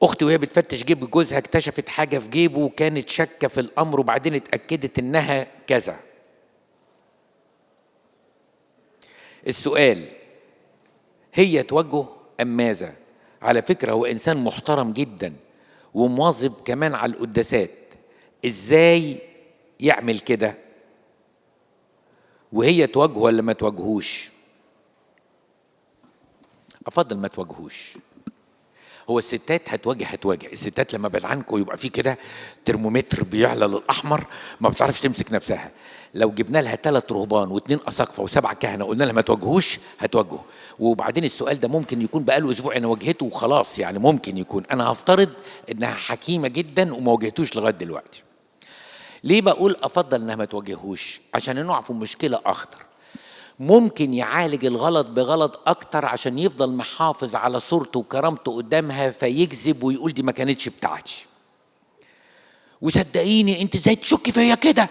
اختي وهي بتفتش جيب جوزها اكتشفت حاجه في جيبه وكانت شاكه في الامر وبعدين اتاكدت انها كذا. السؤال هي توجه ام ماذا؟ على فكره هو انسان محترم جدا ومواظب كمان على القداسات، ازاي يعمل كده؟ وهي تواجهه ولا ما تواجهوش؟ افضل ما تواجهوش. هو الستات هتواجه الستات لما بعد عنكم يبقى في كده ترمومتر بيعلى للاحمر ما بتعرفش تمسك نفسها. لو جبنا لها 3 رهبان و2 اساقفه و7 كهنه قلنا لها ما تواجهوش هتواجهه. وبعدين السؤال ده ممكن يكون بقاله اسبوع انا واجهته وخلاص، يعني ممكن يكون انا هفترض انها حكيمه جدا وما واجهتوش لغايه دلوقتي. ليه بقول افضل انها ما تواجهوش؟ عشان نقع في مشكله اخطر. ممكن يعالج الغلط بغلط اكتر عشان يفضل محافظ على صورته وكرامته قدامها فيكذب ويقول دي ما كانتش بتاعتي. وصدقيني انت ازاي تشكي فيا كده؟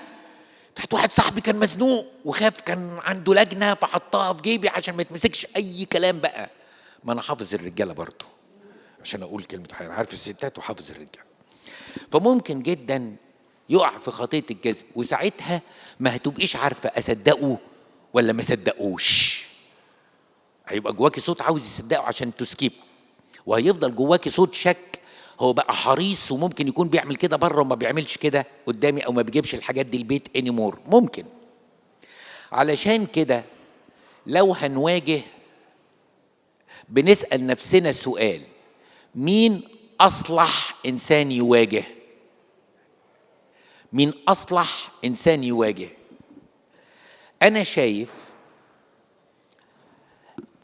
تحت واحد صاحبي كان مزنوق وخاف كان عنده لجنه فحطها في جيبي عشان ما يتمسكش اي كلام بقى. ما انا حافظ الرجاله برضه عشان اقول كلمه حقيقة، عارف الستات وحافظ الرجاله. فممكن جدا يقع في خطيه الكذب وساعتها ما هتبقيش عارفه اصدقه ولا ما صدقوش. هيبقى جواكي صوت عاوز يصدقه عشان تسكيب، وهيفضل جواكي صوت شك. هو بقى حريص وممكن يكون بيعمل كده بره وما بيعملش كده قدامي او ما بيجيبش الحاجات دي البيت انيمور ممكن. علشان كده لو هنواجه بنسأل نفسنا السؤال مين أصلح إنسان يواجه؟ مين أصلح إنسان يواجه؟ أنا شايف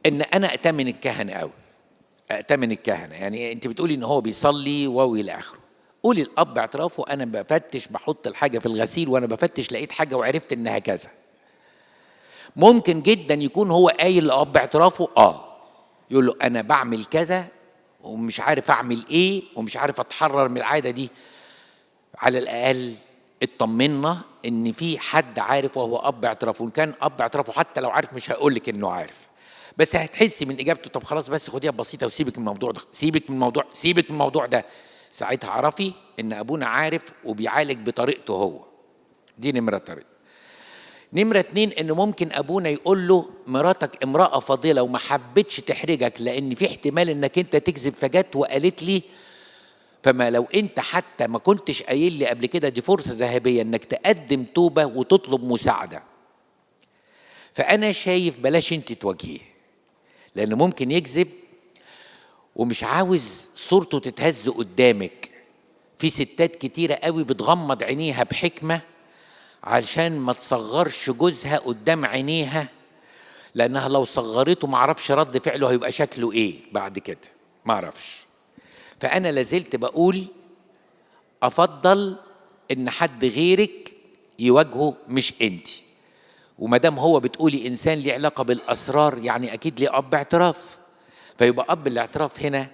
إن أنا أأتمن الكهنة أوي، أأتمن الكهنة. يعني أنت بتقولي إن هو بيصلي وإلى آخره، قولي الأب اعترافه أنا بفتش بحط الحاجة في الغسيل وأنا بفتش لقيت حاجة وعرفت إنها كذا. ممكن جدا يكون هو قايل لأب اعترافه يقول له أنا بعمل كذا ومش عارف أعمل إيه ومش عارف أتحرر من العادة دي. على الأقل اطمنا إن في حد عارف وهو أب اعترافه. وإن كان أب اعترافه حتى لو عارف مش هيقول لك إنه عارف، بس هتحسي من إجابته طب خلاص بس خديها بسيطة وسيبك من الموضوع ده، سيبك من الموضوع ده. ساعتها اعرفي إن أبونا عارف وبيعالج بطريقته هو. دي نمرة طريقة. نمرة 2 إنه ممكن أبونا يقول له مراتك امرأة فاضلة وما حبتش تحرجك لأن في احتمال إنك أنت تكذب فجت وقالت لي، فما لو أنت حتى ما كنتش قايل لي قبل كده دي فرصة ذهبية إنك تقدم توبة وتطلب مساعدة. فأنا شايف بلاش أنت تواجهيه لأنه ممكن يكذب ومش عاوز صورته تتهز قدامك. في ستات كتيرة قوي بتغمض عينيها بحكمة علشان ما تصغرش جوزها قدام عينيها، لأنها لو صغرته معرفش رد فعله هيبقى شكله إيه بعد كده، معرفش. فأنا لازلت بقول أفضل إن حد غيرك يواجهه مش أنت. ومدام هو بتقولي إنسان ليه علاقة بالأسرار يعني أكيد ليه أب اعتراف، فيبقى أب الاعتراف هنا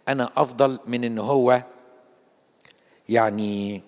أنا أفضل من إن هو يعني